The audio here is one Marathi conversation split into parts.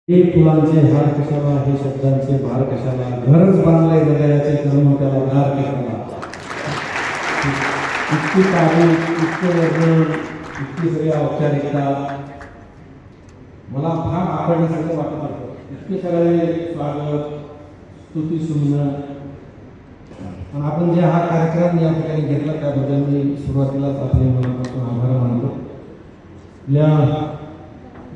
हे फुलांचे हार कशाला, हे शब्दांचे भार कशाला, घरच बांधले हृदयाचे कर्म त्याला दार कशाला. इतकी तारीफ, इतके वर्णन, इतकी सगळी औपचारिकता मला फार आवडण्यासारखं वाटत होतं. इतके सगळे स्वागत, स्तुती सुमन. पण आपण जे हा कार्यक्रम या ठिकाणी घेतला त्याबद्दल मी सुरुवातीलाच आपले मनापासून आभार मानतो.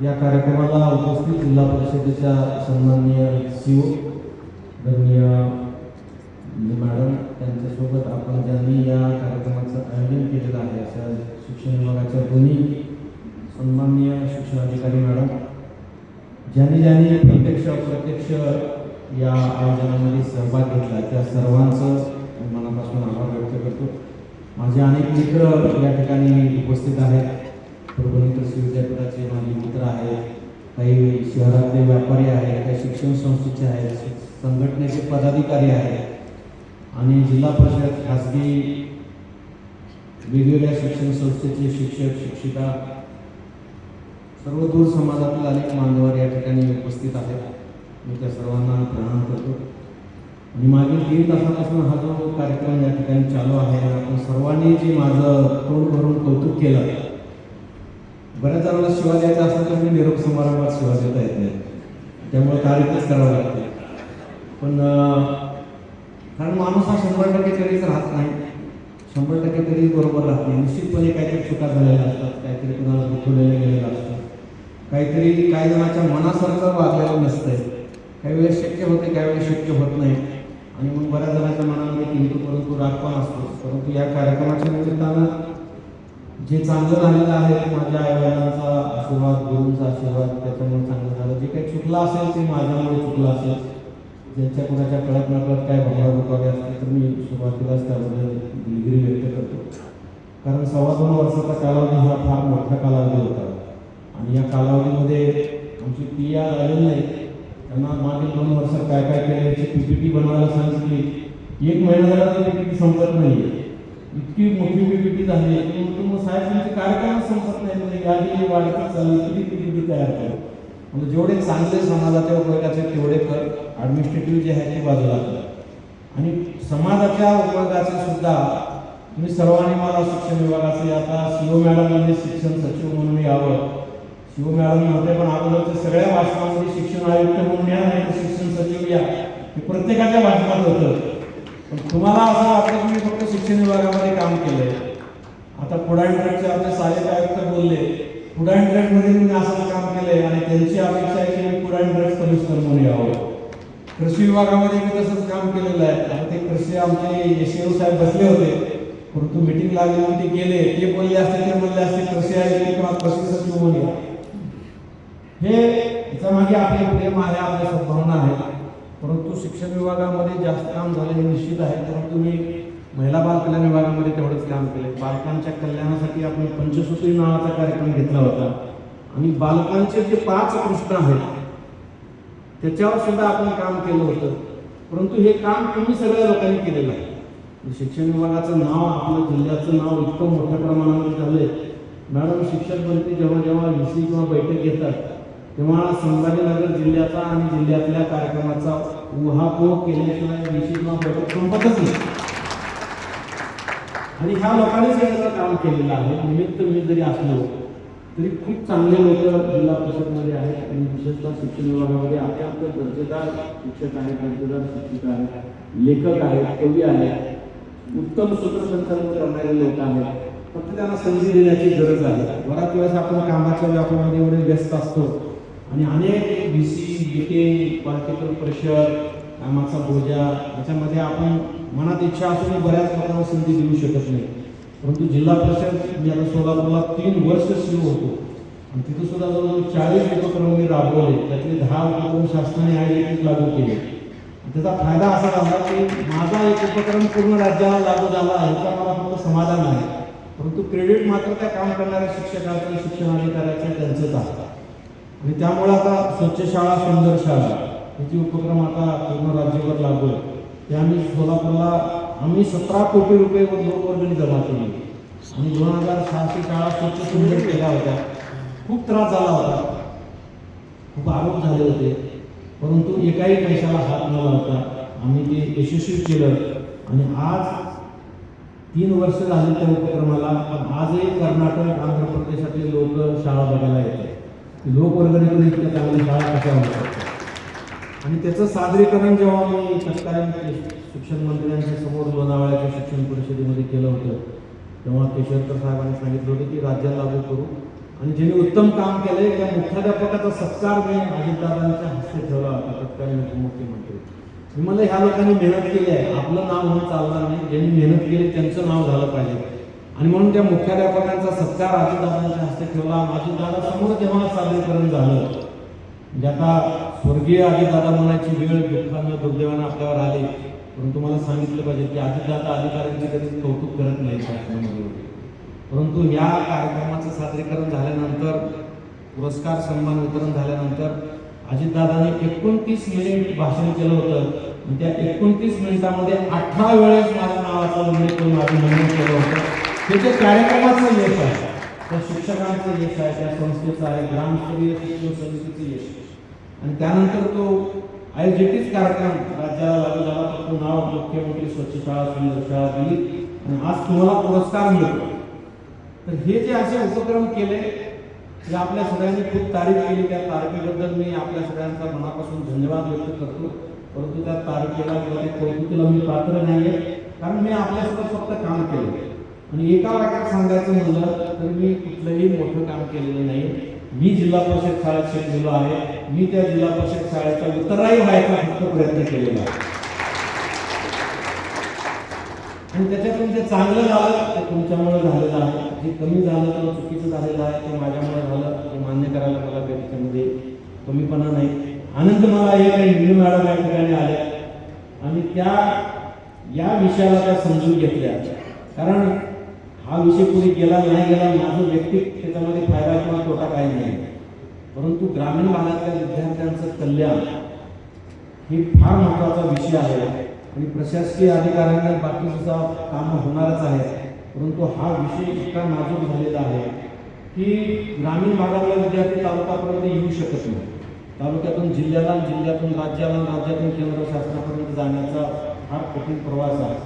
या कार्यक्रमाला उपस्थित जिल्हा परिषदेच्या सन्माननीय CEO धन्य मॅडम त्यांच्यासोबत आपण ज्यांनी या कार्यक्रमाचं आयोजन केलेलं आहे अशा शिक्षण विभागाच्या दोन्ही सन्माननीय शिक्षणाधिकारी मॅडम ज्यांनी प्रत्यक्ष अप्रत्यक्ष या आयोजनामध्ये सहभाग घेतला त्या सर्वांचं मनापासून आभार व्यक्त करतो. माझे अनेक मित्र या ठिकाणी उपस्थित आहेत. परभणी कृषी विद्यापीठाचे माझे मित्र आहेत, काही शहरातले व्यापारी आहेत, काही शिक्षण संस्थेचे आहेत, संघटनेचे पदाधिकारी आहेत आणि जिल्हा परिषद खाजगी वेगवेगळ्या शिक्षण संस्थेचे शिक्षक शिक्षिका सर्व दूर समाजातील अनेक मान्यवर या ठिकाणी उपस्थित आहेत. मी त्या सर्वांना प्रणाम करतो. आणि मागील 3 तासापासून हा जो कार्यक्रम या ठिकाणी चालू आहे आपण सर्वांनी जे माझं तोंड भरून कौतुक केलं. बऱ्याच जणांना शिवा द्यायचा असेल तर मी निरोप समारंभात शिवा देता येत नाही, त्यामुळे कार्यक्रमच करावं लागते. पण कारण माणूस हा 100% कधीच राहत नाही, 100% कधीच बरोबर राहत नाही. निश्चितपणे काहीतरी चुका झालेल्या असतात, काहीतरी कुणाला दुखवलेलं गेलेलं असतं, काहीतरी काही जणांच्या मनासारखं वागलेलं नसतंय. काही वेळेस शक्य होते, काही वेळेस शक्य होत नाही आणि मग बऱ्याच जणांच्या मनामध्ये किंतु परंतु राग पण असतो. परंतु या कार्यक्रमाच्या निमित्तानं जे चांगलं झालेलं आहे माझ्या आईवडिलांचा आशीर्वाद, गुरूंचा आशीर्वाद त्याच्यामुळे चांगलं झालं. जे काही चुकलं असेल ते माझ्यामुळे चुकलं असेल. ज्यांच्या कोणाच्या कळत नकळत काय भावना दुखावे असतील तर मी सुरुवातीलाच त्याबद्दल दिलगिरी व्यक्त करतो. कारण 2.25 वर्षाचा कालावधी हा फार मोठा कालावधी होता आणि या कालावधीमध्ये आमची PR आलेली नाही. त्यांना मागील 2 वर्षात काय काय केलं याची PPT बनवायला सांगितली. 1 महिना झाला तर PPT संपत नाही. इतकी मोठी PPT झाली की मग साहेब तुमचे कार्यक्रम संपत नाही, म्हणजे यादी वाढतच चालली, किती PPT तयार कर. म्हणजे जेवढे चांगले समाजाच्या उपयोगाचे तेवढे कर, ॲडमिनिस्ट्रेटिव्ह जे आहे ते बाजूला कर. आणि समाजाच्या उपयोगाचे सुद्धा तुम्ही सर्वांनी मला शिक्षण विभागाचे आता CEO मॅडम म्हणजे शिक्षण सचिव म्हणून यावं. CEO मॅडम म्हणते पण अगोदरच्या सगळ्या भाषणामध्ये शिक्षण आयुक्त म्हणून या नाही तर शिक्षण सचिव या, हे प्रत्येकाच्या भाषणात होतं. पण तुम्हाला असं वाटतं की मी फक्त शिक्षण विभागामध्ये काम केलंय. आता फूड अँड ड्रगचे आमचे सहाय्यक आयुक्त बोलले फूड अँड ड्रगमध्ये मी असंच काम केलंय आणि त्यांची अपेक्षा आहे की मी फूड अँड ड्रग्स कमिशनर म्हणून यावं. कृषी विभागामध्ये मी तसंच काम केलेलं आहे. आता ते कृषी आमचे SEO साहेब बसले होते, परंतु मीटिंग लागली म्हणून ते गेले. ते बोलले असते ते म्हणले असते कृषी आयुक्त किंवा कृषी सचिव म्हणून या. हे याच्या मागे आपले प्रेम आहे, आपल्या सद्भावना आहे. परंतु शिक्षण विभागामध्ये जास्त काम झाले हे निश्चित आहे. परंतु मी महिला बाल कल्याण विभागामध्ये तेवढंच काम केले. बालकांच्या कल्याणासाठी आपण पंचसूत्री नावाचा कार्यक्रम घेतला होता आणि बालकांचे जे 5 प्रश्न आहेत त्याच्यावर सुद्धा आपण काम केलं होतं. परंतु हे काम तुम्ही सगळ्या लोकांनी केलेलं आहे. शिक्षण विभागाचं नाव, आपलं जिल्ह्याचं नाव इतकं मोठ्या प्रमाणामध्ये झालंय. मॅडम शिक्षक मंत्री जेव्हा जेव्हा VC किंवा बैठक घेतात तेव्हा संभाजीनगर जिल्ह्याचा आणि जिल्ह्यातल्या कार्यक्रमाचा उहापोह केल्याशिवाय VC किंवा बैठक संपतच नाही. आणि ह्या लोकांनीच हे सगळं काम केलेलं आहे. निमित्त मी जरी असलो तरी खूप चांगले लोक जिल्हा परिषदमध्ये आहेत आणि विशेषतः शिक्षण विभागामध्ये अत्यंत दर्जेदार शिक्षक आहेत, दर्जेदार शिक्षिका आहेत, लेखक आहेत, कवी आहेत, उत्तम सूत्रसंचालन करणारे लोक आहेत. फक्त त्यांना संधी देण्याची गरज आहे. बराच वेळेस आपण कामाच्या व्यापामध्ये एवढे व्यस्त असतो आणि अनेक VC, मीटिंग, पॉलिटिकल प्रेशर, कामाचा बोजा याच्यामध्ये आपण मनात इच्छा असून बऱ्याच लोकांना संधी देऊ शकत नाही. परंतु जिल्हा परिषद मी आता सोलापूरला 3 वर्ष CEO होतो आणि तिथं सुद्धा जवळजवळ 40 उपक्रम मी राबवले. त्यातले 10 उपक्रम शासनाने आयोजित लागू केले. त्याचा फायदा असा झाला की माझा एक उपक्रम पूर्ण राज्याला लागू झाला ह्याचा मला फक्त समाधान आहे. परंतु क्रेडिट मात्र त्या काम करणाऱ्या शिक्षकाचं, शिक्षणाधिकाऱ्याचं त्यांचंच आहे. आणि त्यामुळे आता स्वच्छ शाळा सुंदर शाळा याची उपक्रम आता पूर्ण राज्यभर लागू आहे. ते आम्ही सोलापूरला 17 कोटी रुपये लोकवर्गणी जमा केली आणि 2600 शाळा स्वच्छ सुंदर केल्या होत्या. खूप त्रास झाला होता. खूप आरोप झाले होते, परंतु एकाही पैशाला हात न लावता आम्ही ते यशस्वी केलं. आणि आज 3 वर्ष झाली त्या उपक्रमाला, पण आजही कर्नाटक आंध्र प्रदेशातले लोक शाळा बघायला येतात. लोकवर्गणीतून इतक्या चांगल्या शाळा कशा होऊ शकतात. आणि त्याचं सादरीकरण जेव्हा मी तत्कालीन शिक्षण मंत्र्यांच्या समोर लोणावळ्याच्या शिक्षण परिषदेमध्ये केलं होतं, तेव्हा केशवकर साहेबांनी सांगितलं होतं की राज्यात लागू करू. आणि ज्यांनी उत्तम काम केले त्या मुख्याध्यापकाचा सत्कार मी अजितदादांच्या हस्ते ठेवला होता, तत्कालीन उपमुख्यमंत्री. मी म्हणलं ह्या लोकांनी मेहनत केली आहे, आपलं नाव म्हणून चालणार नाही, ज्यांनी मेहनत केली त्यांचं नाव झालं पाहिजे. आणि म्हणून त्या मुख्याध्यापकांचा सत्कार अजितदादांच्या हस्ते ठेवला. अजितदादा समोर जेव्हा सादरीकरण झालं, म्हणजे आता स्वर्गीय अजितदादा म्हणायची वेळ दुःखानं दुर्दैवानं आपल्यावर आली, परंतु मला सांगितलं पाहिजे की अजितदादा अधिकाऱ्यांचे कधी कौतुक करत नाही शासनामध्ये. परंतु या कार्यक्रमाचं सादरीकरण झाल्यानंतर, पुरस्कार सन्मान वितरण झाल्यानंतर अजितदादांनी 29 मिनिट भाषण केलं होतं. आणि त्या 29 मिनिटामध्ये 18 वेळेस माझ्या नावाचा उल्लेख करून अभिनंदन केलं होतं. हे जे कार्यक्रमाचं यश आहे, त्या शिक्षकांचं यश आहे, त्या संस्थेचं आहे, ग्रामस्तरीय शिक्षण समितीचं यश. आणि त्यानंतर तो IGTच कार्यक्रम राज्याला लागू झाला, तो नाव मुख्यमंत्री स्वच्छ शाळा सुंदर शाळा दिली आणि आज तुम्हाला पुरस्कार मिळतो. तर हे जे असे उपक्रम केले ते आपल्या सगळ्यांनी खूप तारीफ केली. त्या तारीफेबद्दल मी आपल्या सगळ्यांचा मनापासून धन्यवाद व्यक्त करतो. परंतु त्या तारीफेला किंवा त्या कौतुकीला मी पात्र नाही आहे, कारण मी आपल्यासोबत फक्त काम केलं. आणि एका वाक्यात सांगायचं म्हणलं तर मी कुठलंही मोठं काम केलेलं नाही. मी जिल्हा परिषद शाळेत शिकलेलो आहे. मी त्या जिल्हा परिषद शाळेचा उत्तराई व्हायचा फक्त प्रयत्न केलेला आहे. आणि त्याच्यातून जे चांगलं झालं ते तुमच्यामुळे झालेलं आहे, जे कमी झालं किंवा चुकीचं झालेलं आहे ते माझ्यामुळे झालं. ते मान्य करायला मला त्याच्यामध्ये कमीपणा नाही. आनंद मला हे काही निवडून मॅडम या ठिकाणी आल्या आणि त्या या विषयाला त्या समजून घेतल्या. कारण हा विषय पुढे गेला नाही गेला, माझं व्यक्तिगत त्याच्यामध्ये फायदा किंवा तोटा काही नाही, परंतु ग्रामीण भागातल्या विद्यार्थ्यांचं कल्याण हे फार महत्त्वाचा विषय आहे. आणि प्रशासकीय अधिकाऱ्यांना बाकीचा काम होणारच आहे, परंतु हा विषय इतका नाजूक झालेला आहे की ग्रामीण भागातला विद्यार्थी तालुक्यापर्यंत येऊ शकत नाही. तालुक्यातून जिल्ह्याला, जिल्ह्यातून राज्याला, राज्यातून केंद्र शासनापर्यंत जाण्याचा फार कठीण प्रवास आहे.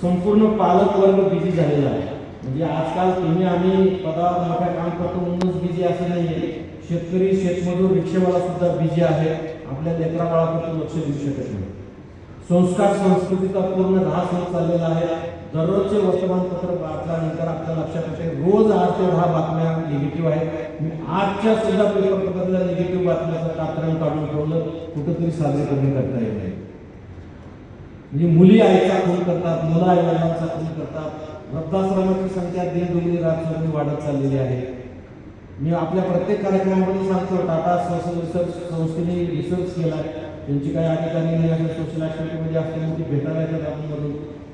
संपूर्ण पालक वर्ग बिझी झालेला आहे. म्हणजे आजकाल तुम्ही आम्ही पदावर मोठ्या काम करतो म्हणूनच बिझी असं नाही आहे. शेतकरी, शेतमजूर, रिक्षेवाला सुद्धा बिझी आहे. आपल्या लेकरा बाळाकडे लक्ष देऊ शकत नाही. संस्कार संस्कृतीचा पूर्ण ऱ्हास होत चाललेला आहे. दररोजचे वर्तमानपत्र वाचल्यानंतर आपल्या लक्षात येते रोज 8 ते 10 बातम्या निगेटिव्ह आहेत. मी आजच्या सुद्धा पेपरमधल्या निगेटिव्ह बातम्याचं कात्रण काढून ठेवलं, कुठंतरी सादरीकरण करता येत नाही. म्हणजे मुली आईचा खून करतात, मुलं आई वडिलांचा खून करतात. वृद्धाश्रमाची संख्या दिन रात्रभर वाढत चाललेली आहे. मी आपल्या प्रत्येक कार्यक्रमामध्ये सांगतो, टाटा सोशल रिसर्च संस्थेने रिसर्च केला. त्यांची काही अधिकारी नाही अशा सोशल ॲक्टिव्हिटीमध्ये असते मोठी भेटायला येतात आपणमधून.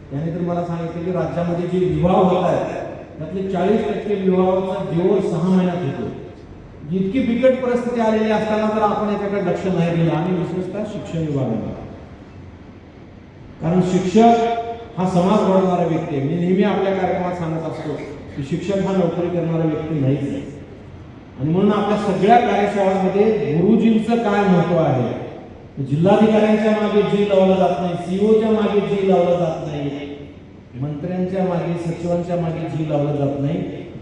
त्याने तर मला सांगितलं की राज्यामध्ये जे विवाह होत आहेत त्यातले 40% विवाहाचा दिवस 6 महिन्यात होतो. इतकी बिकट परिस्थिती आलेली असताना जर आपण याच्याकडे लक्ष नाही दिलं, आणि विशेषतः शिक्षण विभागाला, कारण शिक्षक हा समाज घडवणारा व्यक्ती आहे. मी नेहमी आपल्या कार्यक्रमात सांगत असतो की शिक्षक हा नोकरी करणारा व्यक्ती नाहीच आहे. आणि म्हणून आपल्या सगळ्या कार्यशाळांमध्ये गुरुजींचं काय महत्व आहे. जिल्हाधिकाऱ्यांच्या मागे जी लावलं जात नाही, सीओच्या मागे जी लावलं जात नाही, मंत्र्यांच्या मागे, सचिवांच्या मागे जी लावलं जात नाही,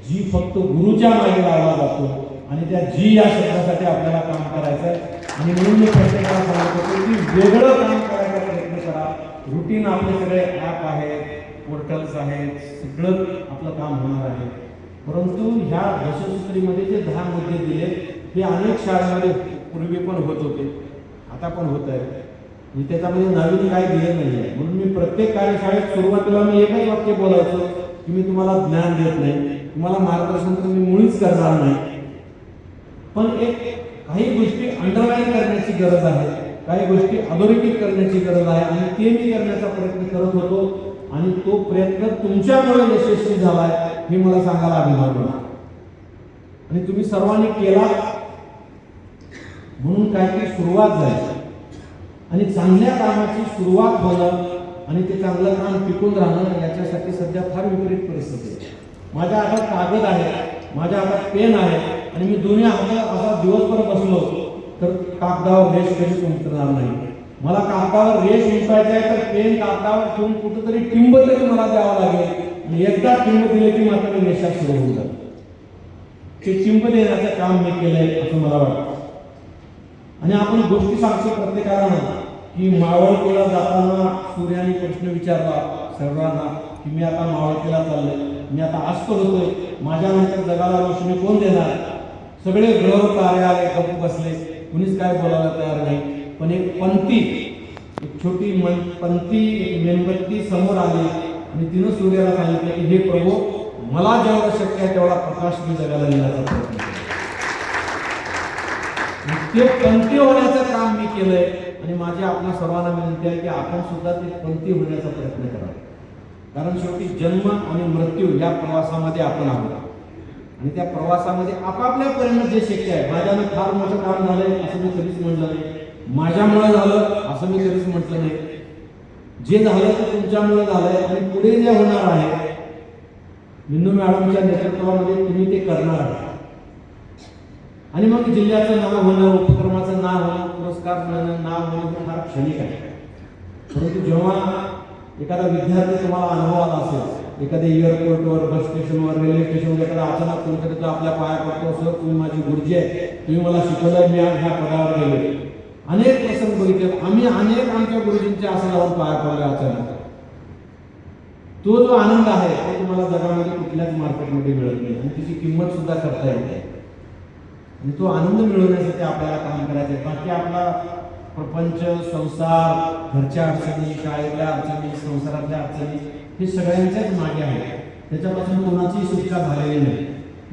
जी फक्त गुरुच्या मागे लावला जातो. आणि त्या जी या शब्दासाठी आपल्याला काम करायचं आहे. आणि म्हणून मी प्रत्येकाला सांगत होतो की वेगळं काम करायचा प्रयत्न करा. रुटीन आपले सगळे ॲप आहेत, पोर्टल्स आहेत, सगळं आपलं काम होणार आहे. परंतु ह्या दशसूत्रीमध्ये जे 10 मुद्दे दिले हे अनेक शाळांमध्ये पूर्वी पण होत होते, आता पण होत आहे. मी त्याच्यामध्ये नवीन काय दिलं नाही आहे. म्हणून मी प्रत्येक कार्यशाळेत सुरुवातीला मी एकच वाक्य बोलायचो की मी तुम्हाला ज्ञान देत नाही, तुम्हाला मार्गदर्शन तर मी मुळीच करणार नाही, पण काही गोष्टी अंडरलाईन करण्याची गरज आहे, काही गोष्टी अधोरेखित करण्याची गरज आहे. आणि ते मी करण्याचा प्रयत्न करत होतो. आणि तो प्रयत्न तुमच्यामुळे यशस्वी झालाय हे मला सांगायला अभिमान वाटतो. आणि तुम्ही सर्वांनी केला म्हणून काहीतरी सुरुवात झाली. आणि चांगल्या कामाची सुरुवात होणं आणि ते चांगलं काम टिकून राहणं याच्यासाठी सध्या फार विपरीत परिस्थिती आहे. माझ्या हातात कागद आहे, माझ्या हातात पेन आहे, आणि मी दोन्ही हातात असा दिवसभर बसलो तर कागदावर रेष कधी उमटणार नाही. मला कागदावर रेष उमटायचं आहे तर पेन कागदावर ठेवून कुठेतरी टिंब तरी मला द्यावं लागेल. आणि एकदा टिंब दिले की मात्र रेषा सुरू होऊन जातात. ते टिंब देण्याचं काम मी केलंय असं मला वाटतं. आणि आपण गोष्टी सांगतो प्रत्येकाला की मावळतीला जाताना सूर्याने प्रश्न विचारला सर्वांना की मी आता मावळतीला चाललोय, मी आता अस्त होतोय, माझ्यानंतर जगाला रोशनी कोण देणार. सगळे ग्रह तारे आले, गप्प बसले, कुणीच काय बोलायला तयार नाही. पण एक पंथी, एक छोटी पंथी, एक मेणबत्ती समोर आली आणि तिनं सूर्याला सांगितलं की हे प्रभू, मला जेवढा शक्य आहे तेवढा प्रकाश मी जगाला देण्याचा प्रयत्न केला. ते पंथी होण्याचं काम मी केलंय. आणि माझी आपल्या सर्वांना विनंती आहे की आपण सुद्धा ते पंथी होण्याचा प्रयत्न करा. कारण शेवटी जन्म आणि मृत्यू या प्रवासामध्ये आपण आहोत. आणि त्या प्रवासामध्ये आपापल्या परिणाम जे शक्य आहे, माझ्यानं फार मोठं काम झालंय असं मी कधीच म्हटलं नाही, माझ्यामुळे झालं असं मी कधीच म्हटलं नाही. जे झालं ते तुमच्यामुळे झालंय आणि पुढे जे होणार आहे बिंदू मॅडमच्या नेतृत्वामध्ये तुम्ही ते करणार आहे. आणि मग जिल्ह्याचं नाव होणं, उपक्रमाचं नाव होणं, पुरस्कार मिळणं, नाव होणं हे फार क्षणिक आहे. परंतु जेव्हा एखादा विद्यार्थी तुम्हाला अनुभव आला असेल, एखाद्या एअरपोर्टवर, बस स्टेशनवर, रेल्वे स्टेशनवर एखादा अचानक कोणतरी तर आपल्या पाया पडतो, सर तुम्ही माझी गुरुजी आहे, तुम्ही मला शिकवलंय, मी आज ह्या पदावर गेलो. अनेक प्रसंग बघितले, आम्ही अनेक आमच्या गुरुजींचे असं जाऊन पाया पडले अचानक. तो जो आनंद आहे तो तुम्हाला जगामध्ये कुठल्याच मार्केटमध्ये मिळत नाही आणि तिची किंमत सुद्धा करता येत नाही. आणि तो आनंद मिळवण्यासाठी आपल्याला काम करायचं आहे. बाकी आपला प्रपंच, संसार, घरच्या अडचणी, शाळेतल्या अडचणी, संसारातल्या अडचणी हे सगळ्यांच्याच मागे आहे. त्याच्यापासून कोणाचीही सुटका झालेली नाही.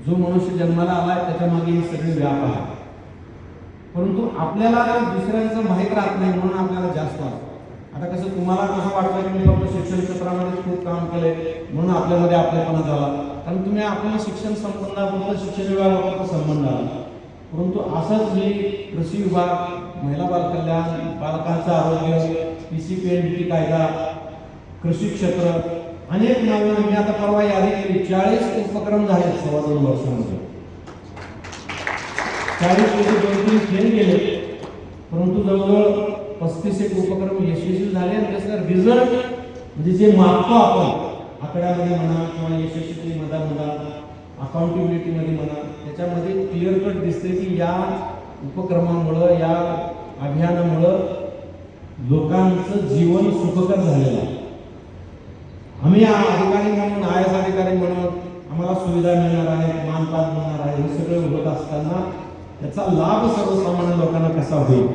जो मनुष्य जन्माला आलाय त्याच्या मागे ही सगळी व्याप आहे. परंतु आपल्याला दुसऱ्यांचं माहीत राहत नाही म्हणून आपल्याला जास्त वाटतं. आता कसं तुम्हाला कसं वाटतं की मी फक्त शिक्षण क्षेत्रामध्ये खूप काम केलंय म्हणून आपल्यामध्ये आपलेपणा झाला, कारण तुम्ही आपल्याला शिक्षण संबंधापुरतं शिक्षण विभागापुरतं संबंध आला. परंतु असंच मी कृषी विभाग, महिला बाल कल्याण, बालकांचं आरोग्य, PCPNDT कायदा, कृषी क्षेत्र, अनेक नवीन मी आता परवा यादी केली 40 उपक्रम झाले 2.25 वर्षामध्ये. 40 पैकी 2-3 फेल गेले, परंतु जवळजवळ 35 एक उपक्रम यशस्वी झाले. आणि त्याचा रिझल्ट म्हणजे जे मागतो आपण आकड्यामध्ये म्हणा किंवा यशस्वीमध्ये म्हणा, अकाउंटेबिलिटीमध्ये म्हणा, त्याच्यामध्ये क्लिअर कट दिसते की या उपक्रमामुळं, या अभियानामुळं लोकांचं जीवन सुखकर झालेलं आहे. आम्ही अधिकारी म्हणून, IAS अधिकारी म्हणून आम्हाला सुविधा मिळणार आहे, मानपान मिळणार आहे, हे सगळं होत असताना त्याचा लाभ सर्वसामान्य लोकांना कसा होईल,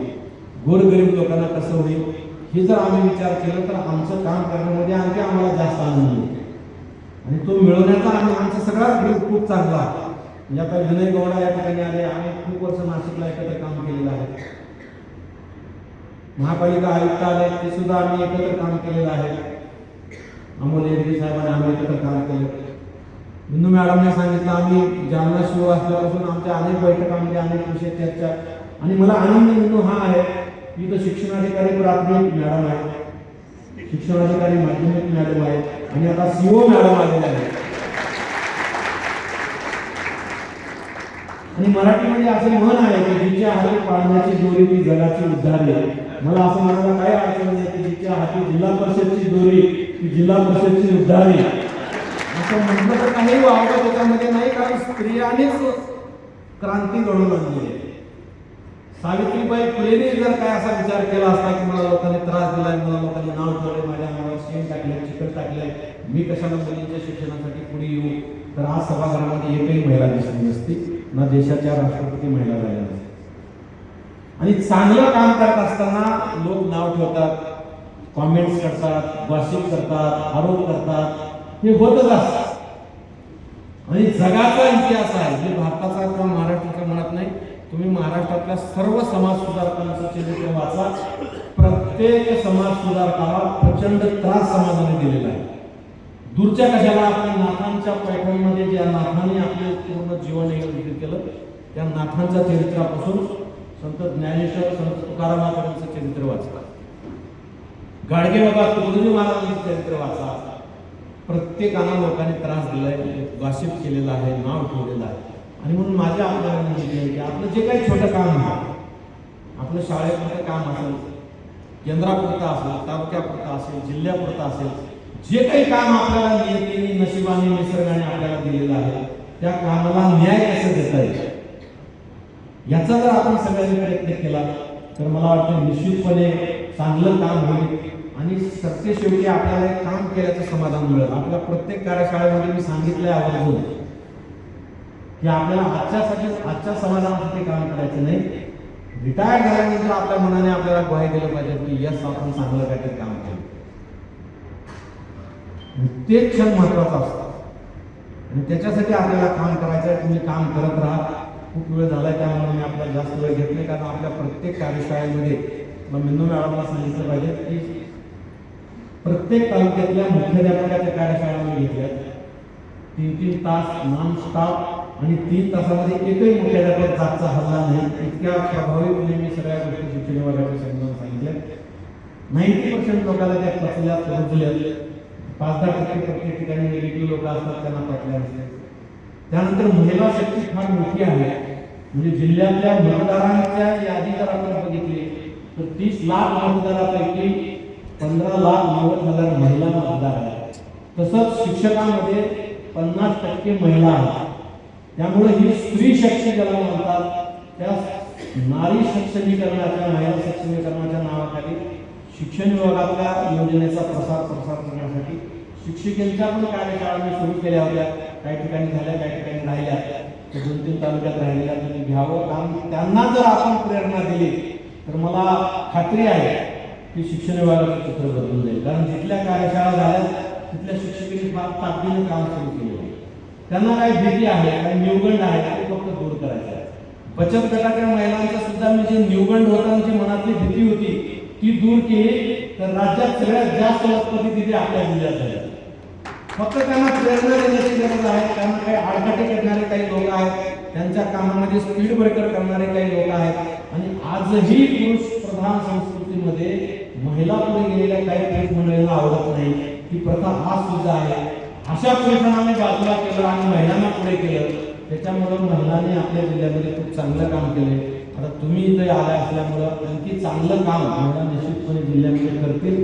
गोरगरीब लोकांना कसं होईल, हे जर आम्ही विचार केला तर आमचं काम करण्यामध्ये आणखी आम्हाला जास्त आनंद मिळतो. आणि तो मिळवण्याचा आमचा सगळा ग्रुप खूप चांगला आहे. म्हणजे आता विनय गौडा या ठिकाणी आले, आम्ही खूप वर्ष नाशिकला एकत्र काम केलेलं आहे. महापालिका आयुक्त आले, ते सुद्धा आम्ही एकत्र काम केलेलं आहे. अमोल येडगे साहेबांनी आम्ही एकत्र काम केलं. बिंदू मॅडमने सांगितलं आम्ही जालना शिव असल्यापासून आमच्या अनेक बैठकांमध्ये अनेक विषय चर्चा. आणि मला आनंद बिंदू हा आहे की इथं शिक्षणाधिकारी प्राथमिक मॅडम आहे, शिक्षणाधिकारी माध्यमिक मॅडम आहे आणि आता CO मॅडम आलेले आहेत. आणि मराठीमध्ये असे म्हण आहे की जिच्या हाती पाळण्याची दोरी ती जगाची उद्धारी. मला असं म्हणायला काही अडचण नाही की जिच्या हाती जिल्हा परिषदची दोरी ती जिल्हा परिषदची उद्धारी. असं म्हटलं तर काही वावगं त्याच्यामध्ये नाही, कारण स्त्रियांनीच क्रांती घडवून आणली आहे. सावित्रीबाई फुलेने जर काय असा विचार केला असता की मला लोकांनी त्रास दिलाय, मला लोकांनी नाव ठेवलंय, माझ्या नावावर शेण टाकलंय, चिकट टाकलंय, मी कशाला मुलींच्या शिक्षणासाठी पुढे येऊ, तर आज सभागृहामध्ये एकही महिला दिसली नसती, ना देशाच्या राष्ट्रपती महिला झाल्या नसत्या. आणि चांगलं काम करत असताना लोक नाव ठेवतात, कॉमेंट्स करतात, गॉसिप करतात, आरोप करतात, हे होतच असतात. आणि जगाचा इतिहास आहे, हे भारताचा किंवा महाराष्ट्राचा म्हणत नाही. तुम्ही महाराष्ट्रातल्या सर्व समाज सुधारकांचं चरित्र वाचा. प्रत्येक समाज सुधारकाला प्रचंड त्रास समाजाने दिलेला आहे. दूरच्या कशाला आपल्या नाथांच्या पैठणमध्ये ज्या नाथांनी आपले पूर्ण जीवन एकत्रित केलं, त्या नाथांच्या चरित्रापासून संत ज्ञानेश्वर, संत तुकारामांचं चरित्र वाचता, गाडगे बाबा तुकडोजी महाराजांचं चरित्र वाचा. प्रत्येकाला लोकांनी त्रास दिलाय, वाशिप केलेला आहे, नाव ठेवलेलं आहे. आणि म्हणून माझ्या आपल्याला विनंती आहे की आपलं जे काही छोटं काम आहे, आपलं शाळेपुरतं काम असेल, केंद्रापुरतं असेल, तालुक्यापुरतं असेल, जिल्ह्यापुरतं असेल, जे काही काम आपल्याला नियतीने, नशिबाने, निसर्गाने आपल्याला दिलेलं आहे, त्या कामाला न्याय कसं देता येईल याचा जर आपण सगळ्यांनी प्रयत्न केला तर मला वाटतं निश्चितपणे चांगलं काम होईल आणि सरतेशेवटी आपल्याला एक काम केल्याचं समाधान मिळेल. आपल्या प्रत्येक कार्यशाळेमध्ये मी सांगितलंय आवर्जून की आपल्याला आजच्या समाधानासाठी काम करायचं नाही. रिटायर झाल्यानंतर आपल्या मनाने आपल्याला ग्वाही दिलं पाहिजे की यस आपण चांगलं काहीतरी काम केलं. ते क्षण महत्वाचा असतो आणि त्याच्यासाठी आपल्याला काम करायचं आहे. तुम्ही काम करत राहा. खूप वेळ झाला त्यामुळे मी आपला जास्त वेळ घेत नाही, कारण आपल्या प्रत्येक कार्यशाळेमध्ये मेनू मॅडमला सांगितलं पाहिजे की प्रत्येक तालुक्यातल्या मुख्याध्यापकाच्या कार्यशाळा मी घेतल्या. 3-3 तास नॉन स्टॉप आणि 3 तासामध्ये एकही मुख्याध्यापक जागचा हल्ला नाही. इतक्या प्रभावीपणे मी सगळ्या गोष्टी शिक्षण विभागाच्या समजावून सांगितल्या. 90% लोकांना त्या पचल्या, रुजल्या. 5-10% प्रत्येक ठिकाणी निगेटिव्ह लोक असतात, त्यांना पटल्या नसते. त्यानंतर महिला शक्ती फार मोठी आहे. म्हणजे जिल्ह्यातल्या मतदारांच्या यादी जर आपण बघितली तर 30 लाख मतदारापैकी 15,90,000 महिला मतदार आहेत. तसंच शिक्षकांमध्ये 50% महिला आहेत. त्यामुळे ही स्त्री शक्ती ज्याला म्हणतात त्या नारी सक्षमीकरणाच्या, महिला सक्षमीकरणाच्या नावाखाली शिक्षण विभागातल्या योजनेचा प्रसार करण्यासाठी शिक्षिकेंच्या पण कार्यशाळा मी सुरू केल्या होत्या. काही ठिकाणी झाल्या, काही ठिकाणी राहिल्या. 2-3 तालुक्यात राहिलेल्या तुम्ही घ्यावं काम. त्यांना जर आपण प्रेरणा दिली तर मला खात्री आहे की शिक्षण विभागाचं चित्र बदलून जाईल. कारण जिथल्या कार्यशाळा झाल्या तिथल्या शिक्षकांनी फार ताकदीने काम सुरू केलं आहे. त्यांना काही भीती आहे, काही न्यूगंड आहे, ते फक्त दूर करायचं आहे. बचत गटाच्या महिलांचा सुद्धा मी जे न्यूगंड होतांची मनातली भीती होती ती दूर केली तर राज्यात सगळ्यात जास्त लखपती तिथे आपल्या जिल्ह्यात झाल्या. फक्त त्यांना प्रेरणा देण्याची गरज आहे. त्यांना काही आडकाठी करणारे काही लोक आहेत, त्यांच्या कामामध्ये स्पीड ब्रेकर करणारे काही लोक आहेत आणि आजही पुरुष प्रधान संस्कृतीमध्ये महिला पुढे गेलेल्या काही पुरुष मंडळींना आवडत नाही. ही प्रथा आज सुद्धा आहे. अशा पुरुषांना मी बाजूला केलं आणि महिलांना पुढे केलं. त्याच्यामुळं महिलांनी आपल्या जिल्ह्यामध्ये खूप चांगलं काम केले. आता तुम्ही इथे आल्या असल्यामुळं आणखी चांगलं काम महिला निश्चितपणे जिल्ह्यामध्ये करतील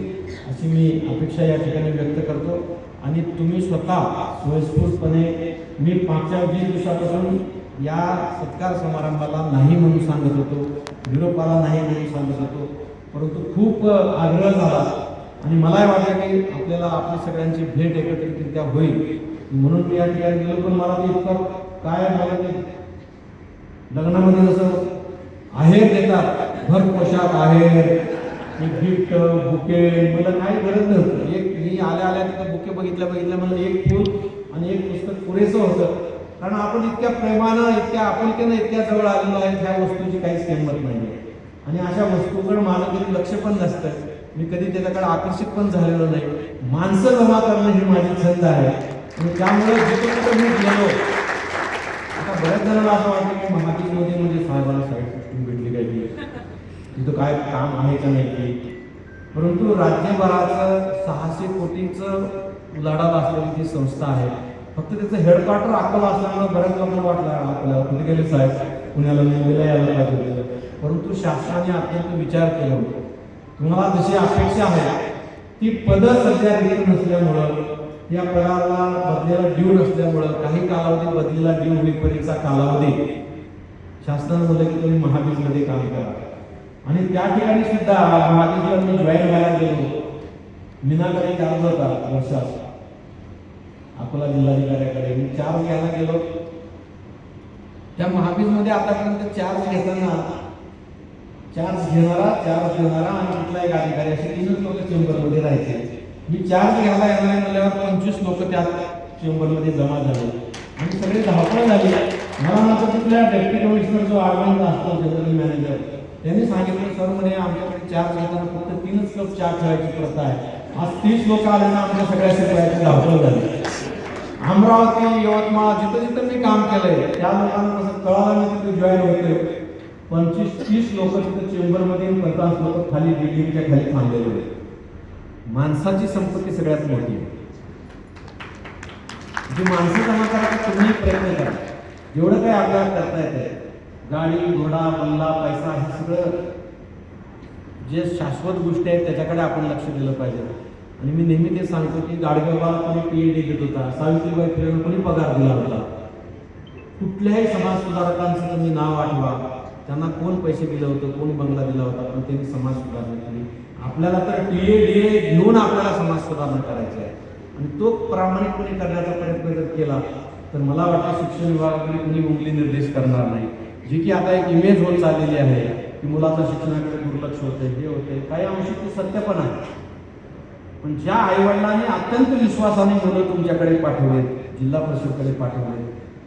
अशी मी अपेक्षा या ठिकाणी व्यक्त करतो. आणि तुम्ही स्वतः स्वयंस्फूर्तपणे, मी मागच्या 20 दिवसापासून या सत्कार समारंभाला नाही म्हणून सांगत होतो, निरोपाला नाही म्हणून सांगत होतो, परंतु खूप आग्रह झाला आणि मलाही वाटलं की आपल्याला आपली सगळ्यांची भेट एकत्रितरित्या होईल म्हणून मी या ठिकाणी गेलो. पण मला ते इतकं काय मला ते लग्नामध्ये जसं आहेर देतात, भर पोशाख आहेर, गिफ्ट, बुके, मला काही गरज नव्हतं. एक मी आल्या तिथं बुके बघितल्या मला एक फूल आणि एक पुस्तक पुरेसं होतं. कारण आपण इतक्या प्रेमानं, इतक्या आपुलकीनं, इतक्या जवळ आलेलो आहे, ह्या वस्तूची काहीच किंमत नाही. आणि अशा वस्तूकडे माझं कधी लक्ष पण नसतं, मी कधी त्याच्याकडे आकर्षित पण झालेलो नाही. माणसं जमा करणं ही माझी छंद आहे आणि त्यामुळे जिथं मी गेलो, आता बऱ्याच जणांना असं वाटतं की महाबीजमध्ये म्हणजे साहेबाला साईड सिस्टीम भेटली काय, तिथं काय काम आहे का नाही ते. परंतु राज्यभराचं 600 कोटीचं उलाढाल असलेली ती संस्था आहे. फक्त त्याचं हेडक्वार्टर अकोला असल्यामुळे बऱ्याच लोकांना वाटलं आपल्याला कुठे गेले साहेब, पुण्याला मुंबईला यायला पाहिजे. परंतु शासनाने अत्यंत विचार केला. तुम्हाला जशी अपेक्षा आहे ती पदं सध्या रिक्त नसल्यामुळं, या पदाला बदलेला ड्यू नसल्यामुळं, काही कालावधी बदलेला ड्यू होईपर्यंतचा कालावधी शासनानं म्हटलं की तुम्ही महाबीजमध्ये काम करा. आणि त्या ठिकाणी सुद्धा महाबीजला मी जॉईन व्हायला गेलो. मीनाकडे चालू होता वर्षात अकोला जिल्हाधिकाऱ्याकडे मी चार्ज घ्यायला गेलो. त्या महाबीजमध्ये आतापर्यंत चार्ज घेताना चार्ज घेणारा आणि कुठला एक अधिकारी असे 3च लोक चेंबरमध्ये राहायचे. मी चार्ज घ्यायला येणार म्हणल्यावर 25 लोक त्या चेंबरमध्ये जमा झाले आणि सगळे धावपळ झाली. मला मात्र तिथल्या डेप्टी कमिशनर जो आडवांत असतो जनरल मॅनेजर, त्यांनी सांगितलं सर म्हणे आमच्याकडे चार्ज घेताना फक्त 3च लोक चार्ज ठेवायची प्रथा आहे. आज 30 लोक आले ना, आमच्या सगळ्या शिकवायची धावपळ झाली. अमरावती, यवतमाळ, जिथं मी काम केलंय त्या लोकांना कसं कळालं मी तिथे जॉईन होतोय. 25-30 लोक तिथे चेंबरमध्ये, 50 लोक खाली बिल्डिंगच्या खाली थांबलेले होते. माणसाची संपत्ती सगळ्यात मोठी आहे. जी माणसं जमा करायचा तुम्ही प्रयत्न करा. जेवढं काही आपल्याला करता येते, गाडी घोडा बंगला पैसा हे सगळं जे शाश्वत गोष्टी आहेत त्याच्याकडे आपण लक्ष दिलं पाहिजे. आणि मी नेहमी ते सांगतो की गाडगेबाबा कोणी PhD देत होता, सावित्रीबाई फुलेंना कोणी पगार दिला होता. कुठल्याही समाज सुधारकांचं तुम्ही नाव आठवा, त्यांना कोण पैसे दिलं होतं, कोण बंगला दिला होता, पण त्यांनी समाज सुधारणा केली. आपल्याला तर DA घेऊन आपल्याला समाज सुधारणा करायची आहे आणि तो प्रामाणिकपणे करण्याचा प्रयत्न जर केला तर मला वाटतं शिक्षण विभागाकडे कोणी उंगली निर्देश करणार नाही. जी की आता एक इमेज होत चाललेली आहे की मुलाचं शिक्षणाकडे दुर्लक्ष होते, हे होते, काही अंशी ते सत्य पण आहे. पण ज्या आईवडिलांनी अत्यंत विश्वासाने मुलं तुमच्याकडे पाठवले, जिल्हा परिषदकडे पाठवले,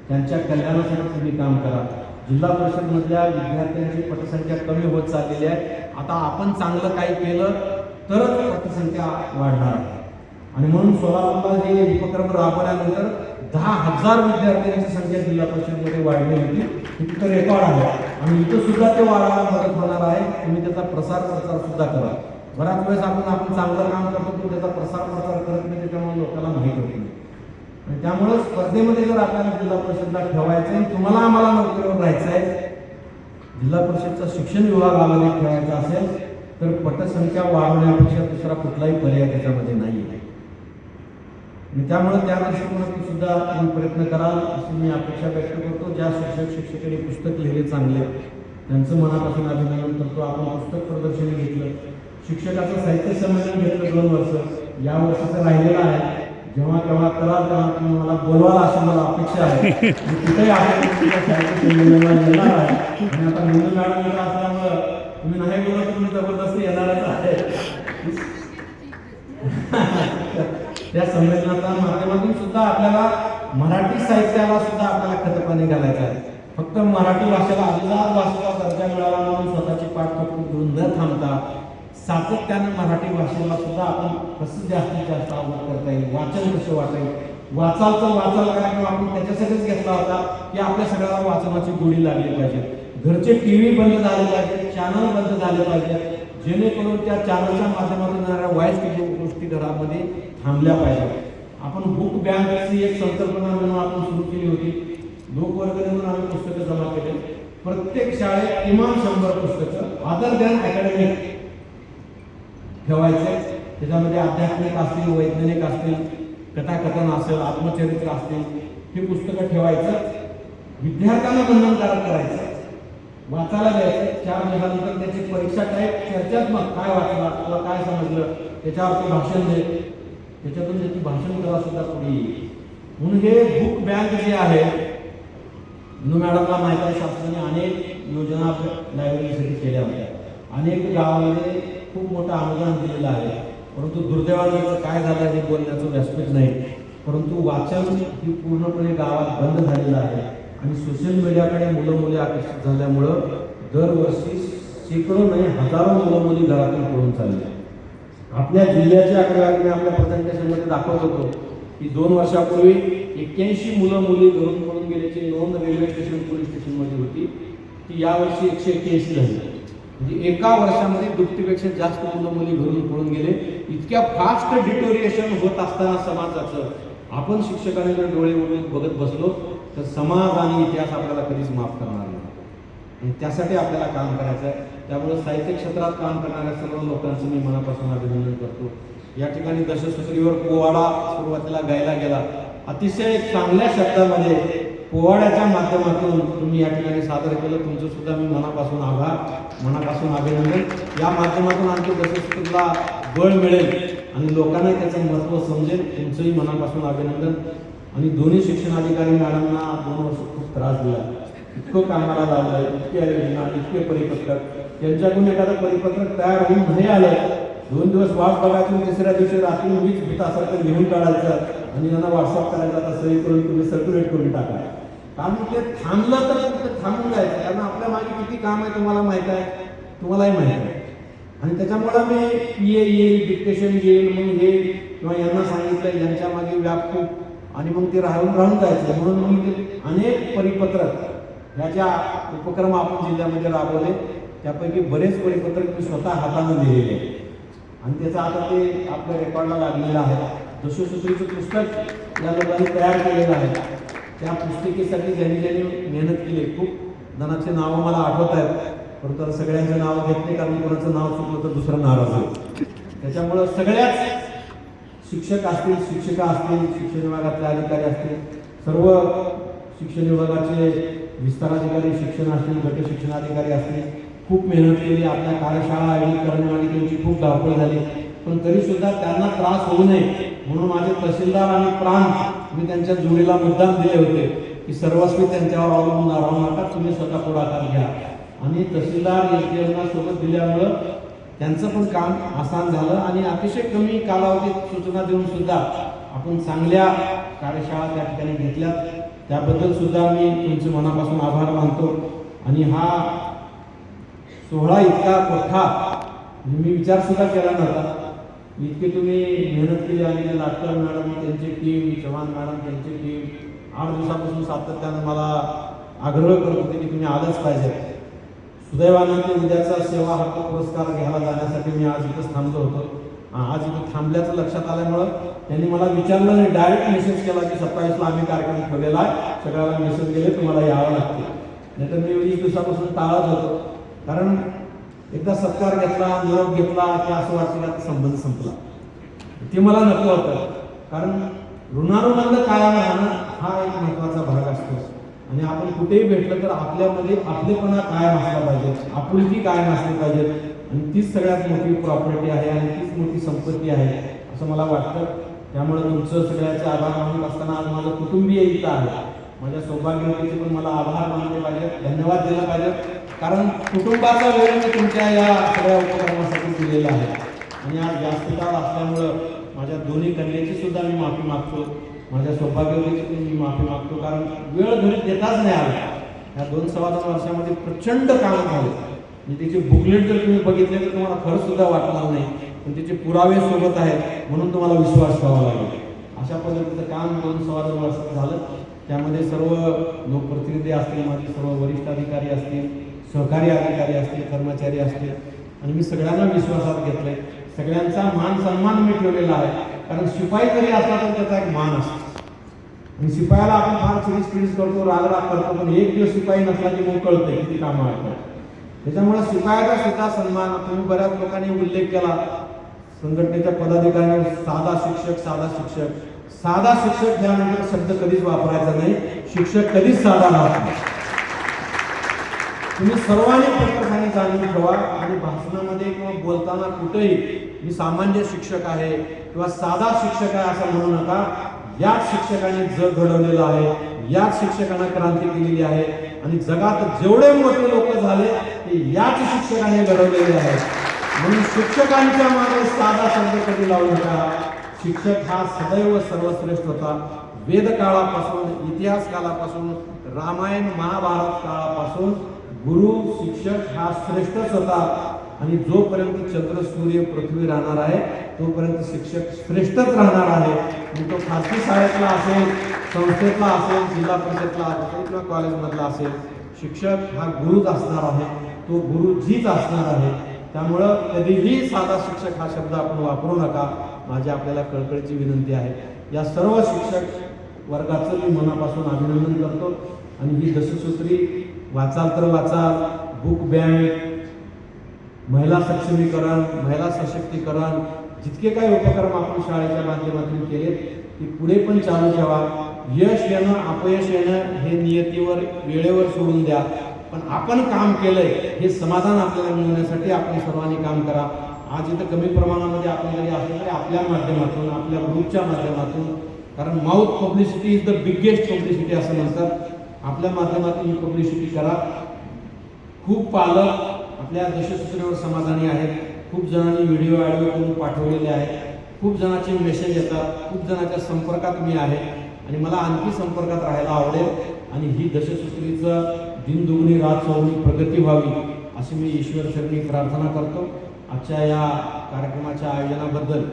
त्यांच्या कल्याणासाठी तुम्ही काम करा. जिल्हा परिषदमधल्या विद्यार्थ्यांची पटसंख्या कमी होत चाललेली आहे. आता आपण चांगलं काही केलं तरच पटसंख्या वाढणार आहे. आणि म्हणून सोलापूरला हे उपक्रम राबवल्यानंतर 10,000 विद्यार्थ्यांची संख्या जिल्हा परिषदमध्ये वाढली होती. हे तिथं रेकॉर्ड आहे आणि इथं सुद्धा ते वाढायला मदत होणार आहे. तुम्ही त्याचा प्रसार सुद्धा करा. बऱ्याच वेळेस आपण चांगलं काम करतो पण त्याचा प्रसार करत नाही, त्याच्यामुळे लोकांना माहीत होत नाही. आणि त्यामुळे स्पर्धेमध्ये जर आपल्याला जिल्हा परिषदला ठेवायचं आहे, तुम्हाला आम्हाला नोकरीवर राहायचं आहे, जिल्हा परिषदचा शिक्षण विभाग आम्हाला ठेवायचा असेल तर पटसंख्या वाढवण्यापेक्षा दुसरा कुठलाही पर्याय त्याच्यामध्ये नाही आहे. आणि त्यामुळे त्या दृष्टिकोनातून सुद्धा तुम्ही प्रयत्न कराल अशी मी अपेक्षा व्यक्त करतो. ज्या शिक्षकांनी पुस्तक लिहिले चांगले त्यांचं मनापासून अभिनंदन करतो. आपण पुस्तक प्रदर्शन घेतलं, शिक्षकाचं साहित्य संमेलन घेतलं 2 वर्ष, या वर्षीचं राहिलेलं आहे. जेव्हा केव्हा कराल तेव्हा तुम्ही मला बोलवाल अशी मला अपेक्षा आहे. कुठेही आपण साहित्य संमेलनाला येणार आहे आणि आता मुलं मॅडम येत असल्यामुळं तुम्ही नाही बोलत, तुम्ही जबरदस्ती येणारच आहे. त्या संमेलनाच्या माध्यमातून सुद्धा आपल्याला मराठी साहित्याला सुद्धा आपल्याला खतपाणी घालायचं आहे. फक्त मराठी भाषेला अभिजात भाषेचा दर्जा मिळाला म्हणून स्वतःची पाठपुस्तक घेऊन न थांबता सातत्याने मराठी भाषेला सुद्धा आपण कसं जास्तीत जास्त अवगत करता येईल, वाचन कसं वाटेल, वाचाल कार्यक्रम आपण त्याच्यासाठीच घेतला होता की आपल्या सगळ्याला वाचनाची गोडी लागली पाहिजे. घरचे TV बंद झाले पाहिजे, चॅनल बंद झाले पाहिजे, जेणेकरून त्या चॅनलच्या माध्यमातून येणाऱ्या वाईट गोष्टी घरामध्ये थांबल्या पाहिजे. आपण बुक बँकची एक संकल्पना म्हणून आपण सुरू केली होती. लोकवर्गणी म्हणून आम्ही पुस्तकं जमा केले. प्रत्येक शाळेत किमान 100 पुस्तकं अदर दॅन अकॅडमिक ठेवायचे. त्याच्यामध्ये आध्यात्मिक असतील, वैज्ञानिक असतील, कथाकथन असेल, आत्मचरित्र असतील, ही पुस्तकं ठेवायचं. विद्यार्थ्यांना बंधनकारक करायचं, वाचायला द्यायचं. 4 दिवसानंतर त्याची परीक्षा टाईप चर्चात्मक, काय वाचला किंवा काय समजलं त्याच्यावरती भाषण दे, त्याच्यातून त्याची भाषण करा सुद्धा पुढे येईल. म्हणून हे बुक बँक जे आहे, मॅडमला माहिती आहे, शासनाने अनेक योजना लायब्ररीसाठी केल्या होत्या. अनेक गावामध्ये खूप मोठं अनुदान दिलेलं आहे. परंतु दुर्दैवानं काय झालं हे बोलण्याचं व्यासपीठ नाही. परंतु वाचन ही पूर्णपणे गावात बंद झालेलं आहे आणि सोशल मीडियाकडे मुलं आकर्षित झाल्यामुळं दरवर्षी शेकडो नाही हजारो मुलं घरातून पळून चालले. आपल्या जिल्ह्याची आकडेवारी मी आपल्या प्रेझेंटेशनमध्ये दाखवत होतो की 2 वर्षापूर्वी 81 मुलं घरून पळून गेल्याची नोंद रेल्वे स्टेशन पोलीस स्टेशनमध्ये होती. ती यावर्षी 181 झाली. म्हणजे एका वर्षामध्ये दुपटीपेक्षा जास्त मुलं घरून पळून गेले. इतक्या फास्ट डिटोरिएशन होत असताना समाजाचं आपण शिक्षकांनी जर डोळे उघडून बघत बसलो तर समाज आणि इतिहास आपल्याला कधीच माफ करणार नाही. आणि त्यासाठी आपल्याला काम करायचं आहे. त्यामुळे साहित्य क्षेत्रात काम करणाऱ्या सर्व लोकांचं मी मनापासून अभिनंदन करतो. या ठिकाणी दशसूत्रीवर पोवाडा सुरुवातीला गायला गेला. अतिशय चांगल्या शब्दामध्ये पोवाड्याच्या माध्यमातून तुम्ही या ठिकाणी सादर केलं. तुमचं सुद्धा मी मनापासून आभार, मनापासून अभिनंदन. या माध्यमातून आणखी दशसूत्रीला बळ मिळेल आणि लोकांना त्याचं महत्त्व समजेल. तुमचंही मनापासून अभिनंदन. आणि दोन्ही शिक्षणाधिकारी मॅडमना 2 वर्ष खूप त्रास दिला. इतकं कामाला लावलं, इतके योजना, इतके परिपत्रक, त्यांच्याकडून एखादं परिपत्रक तयार होऊन नाही आलं, 2 दिवस वाट बघायची, 3ऱ्या दिवशी रात्री वीज भीतासारखं लिहून काढायचं आणि त्यांना व्हॉट्सअप करायचं, आता सही करून तुम्ही सर्क्युलेट करून टाका. कारण ते थांबलं तर ते थांबून जायचं. कारण आपल्या मागे किती काम आहे तुम्हाला माहीत आहे, तुम्हालाही माहीत आहे. आणि त्याच्यामुळं मी PA येईल, डिक्टेशन येईल मग हे किंवा यांना सांगितलं, यांच्या मागे व्याप खूप आणि मग ते राहून जायचं. म्हणून मी ते अनेक परिपत्रक ह्याच्या उपक्रम आपण जिल्ह्यामध्ये राबवले. त्यापैकी बरेच परिपत्रक मी स्वतः हाताने लिहिलेले आणि त्याचं आता ते आपल्या रेकॉर्डला लागलेलं आहे. दशसूत्रीचं पुस्तक या लोकांनी तयार केलेलं आहे. त्या पुस्तिकेसाठी ज्यांनी ज्यांनी मेहनत केली, खूप जणांचे नावं मला आठवत आहेत, परंतु आता सगळ्यांचे नावं घेत नाही, कारण कोणाचं नाव चुकलं तर दुसरं नाराज होईल. त्याच्यामुळं सगळ्याच शिक्षक असतील, शिक्षिका असतील, शिक्षण विभागातले अधिकारी असतील, सर्व शिक्षण विभागाचे विस्ताराधिकारी शिक्षण असतील, गट शिक्षणाधिकारी असतील, खूप मेहनत केली. आपल्या कार्यशाळा आयोजित करण्यामागे त्यांची खूप धावपळ झाली, पण तरीसुद्धा त्यांना त्रास होऊ नये म्हणून माझे तहसीलदार आणि प्रांत मी त्यांच्या जोडीला मुद्दाम दिले होते की सर्वस्वी त्यांच्यावर अवलंबून राहू नका, तुम्ही स्वतः पुढाकार घ्या. आणि तहसीलदार एसडीएमना सोबत दिल्यामुळं त्यांचं पण काम आसान झालं आणि अतिशय कमी कालावधीत सूचना देऊन सुद्धा आपण चांगल्या कार्यशाळा त्या ठिकाणी घेतल्यात. त्याबद्दल सुद्धा मी तुमचे मनापासून आभार मानतो. आणि हा सोहळा इतका मोठा मी विचार सुद्धा केला नव्हता. इतके तुम्ही मेहनत केली आणि लाटकर मॅडम त्यांची टीम, चव्हाण मॅडम त्यांची टीम 8 दिवसापासून सातत्यानं मला आग्रह करत होते की तुम्ही आलंच पाहिजे. सुदैवानं ते उद्याचा सेवा हक्क पुरस्कार घ्यायला जाण्यासाठी मी आज इथंच थांबलो होतो. आज इथं थांबल्याचं लक्षात आल्यामुळं त्यांनी मला विचारलं नाही, डायरेक्ट मेसेज केला की 27ला आम्ही कार्यक्रम ठेवलेला आहे, सगळ्याला मेसेज गेले, तुम्हाला यावं लागते. नाही तर मी 20 दिवसापासून टाळत होतो, कारण एकदा सत्कार घेतला, निरोप घेतला की असं वाटतं की आता संबंध संपला. ते मला नको होतं, कारण ऋणानुबंध कायम राहणं हा एक महत्त्वाचा भाग असतो. आणि आपण कुठेही भेटलं तर आपल्यामध्ये आपलेपणा कायम असला पाहिजे, आपुलकी कायम असली पाहिजे. आणि तीच सगळ्यात मोठी प्रॉपर्टी आहे आणि तीच मोठी संपत्ती आहे असं मला वाटतं. त्यामुळे तुमचं सगळ्याचे आभार मानत असताना आज माझं कुटुंबीय इथं आहे. माझ्या सौभाग्यवतीचे पण मला आभार मानले पाहिजे, धन्यवाद दिला पाहिजे, कारण कुटुंबाचा वेळ मी तुमच्या या सगळ्या उपक्रमासाठी दिलेला आहे. आणि आज जास्त काळ असल्यामुळं माझ्या दोन्ही कन्याची सुद्धा मी माफी मागतो, माझ्या सौभाग्यवतीची पण मी माफी मागतो, कारण वेळ घरी देताच नाही आला. या 2-2.25 वर्षामध्ये प्रचंड काम झाले. म्हणजे त्याचे बुकलेट जर तुम्ही बघितले तर तुम्हाला खरं सुद्धा वाटणार नाही, पण त्याचे पुरावे सोबत आहेत म्हणून तुम्हाला विश्वास ठेवावा लागेल. अशा पद्धतीचं काम 2-2.25 वर्षात झालं. त्यामध्ये सर्व लोकप्रतिनिधी असतील, माझे सर्व वरिष्ठ अधिकारी असतील, सहकारी अधिकारी असतील, कर्मचारी असतील, आणि मी सगळ्यांना विश्वासात घेतलंय. सगळ्यांचा मान सन्मान मी ठेवलेला आहे, कारण शिपाई जरी असला तर त्याचा एक मान असतो. आणि शिपायाला आपण फार चिरीस करतो, रागराग करतो, पण एक दिवस शिपाई नसला की मग कळतंय किती कामं आहेत. त्याच्यामुळे शिपायाचा सुद्धा सन्मान. तुम्ही बऱ्याच लोकांनी उल्लेख केला संघटनेच्या पदाधिकाऱ्यांनी, साधा शिक्षक, साधा शिक्षक. साधा शिक्षक ह्यानंतर शब्द कधीच वापरायचा नाही, शिक्षक कधीच साधा नसतो. तुम्ही सर्वांनी प्रत्येकाने जाणून ठेवा. आणि भाषणामध्ये किंवा बोलताना कुठेही मी सामान्य शिक्षक आहे किंवा साधा शिक्षक आहे असं म्हणू नका. याच शिक्षकाने जग घडवलेलं आहे, याच शिक्षकाने क्रांती केलेली आहे, आणि जगात जेवढे मोठे लोक झाले ते याच शिक्षकाने घडवलेले आहेत. म्हणून शिक्षकांच्या मागे साधा शब्द कधी लावू नका. शिक्षक हा सदैव सर्वश्रेष्ठ होता. वेद काळापासून, इतिहास काळापासून, रामायण महाभारत काळापासून गुरु शिक्षक हा श्रेष्ठच होता. आणि जोपर्यंत चंद्र सूर्य पृथ्वी राहणार आहे तोपर्यंत शिक्षक श्रेष्ठच राहणार आहे. मग तो खाजगी शाळेतला असेल, संस्थेतला असेल, जिल्हा परिषदला असेल किंवा कॉलेजमधला असेल, शिक्षक हा गुरुच असणार आहे, तो गुरुजीच असणार आहे. त्यामुळं कधीही साधा शिक्षक हा शब्द आपण वापरू नका, माझी आपल्याला कळकळीची विनंती आहे. या सर्व शिक्षक वर्गाचं मी मनापासून अभिनंदन करतो. आणि ही दशसूत्री वाचाल तर वाचाल, बुक बँक, महिला सक्षमीकरण, महिला सशक्तीकरण, जितके काही उपक्रम आपण शाळेच्या माध्यमातून केले ते पुढे पण चालू ठेवा. यश येणं अपयश येणं हे नियतीवर वेळेवर सोडून द्या, पण आपण काम केलंय हे समाधान आपल्याला मिळवण्यासाठी आपण सर्वांनी काम करा. आज इथं कमी प्रमाणामध्ये आपण जरी असलं तरी आपल्या माध्यमातून, आपल्या ग्रुपच्या माध्यमातून, कारण mouth publicity is the biggest publicity असं म्हणतात, आपल्या माध्यमातून ही पब्लिसिटी करा. खूप पालक आपल्या दशसूत्रीवर समाधानी आहेत. खूप जणांनी व्हिडिओ करून पाठवलेले आहेत. खूप जणांचे मेसेज येतात, खूप जणांच्या संपर्कात मी आहे आणि मला आणखी संपर्कात राहायला आवडेल. आणि ही दशसूत्रीचं दिनदुगणी रात चौगुणी प्रगती व्हावी अशी मी ईश्वर चरणी प्रार्थना करतो. आजच्या या कार्यक्रमाच्या आयोजनाबद्दल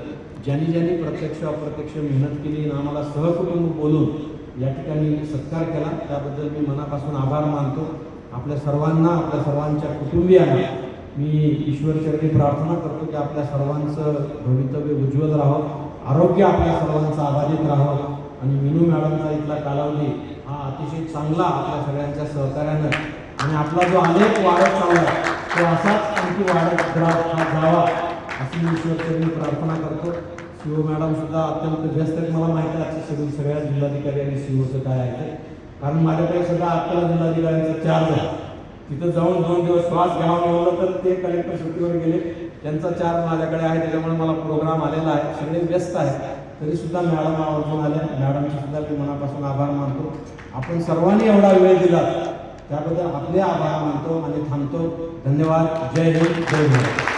ज्यांनी ज्यांनी प्रत्यक्ष अप्रत्यक्ष मेहनत केली आणि आम्हाला सहकुटुंब बोलून या ठिकाणी सत्कार केला त्याबद्दल मी मनापासून आभार मानतो. आपल्या सर्वांना, आपल्या सर्वांच्या कुटुंबियांना मी ईश्वर चरणी प्रार्थना करतो की आपल्या सर्वांचं भवितव्य उज्ज्वल राहो, आरोग्य आपल्या सर्वांचं अबाधित राहो आणि मीनू मॅडमचा इथला कालावधी हा अतिशय चांगला आपल्या सगळ्यांच्या सहकार्यानं आणि आपला जो आलेख वाढत चालला तो असाच आणखी वाढत जावा अशी मी ईश्वरचरणी प्रार्थना करतो. सीओ मॅडम सुद्धा अत्यंत व्यस्त आहेत. मला माहिती आहे आजची शेड्यूल सगळ्या जिल्हाधिकारी आणि सीओचं काय आहे ते, कारण माझ्याकडे सुद्धा अकरा जिल्हाधिकाऱ्यांचा चार्ज आहे. तिथं जाऊन 2 दिवस श्वास घ्यावा मिळवलं तर ते कलेक्टर सुट्टीवर गेले, त्यांचा चार्ज माझ्याकडे आहे, त्याच्यामुळे मला प्रोग्राम आलेला आहे. सगळे व्यस्त आहेत तरी सुद्धा मॅडम आवर्जून आल्या. मॅडमचे सुद्धा मी मनापासून आभार मानतो. आपण सर्वांनी एवढा वेळ दिला त्याबद्दल आपले आभार मानतो आणि थांबतो. धन्यवाद. जय हिंद, जय भारत.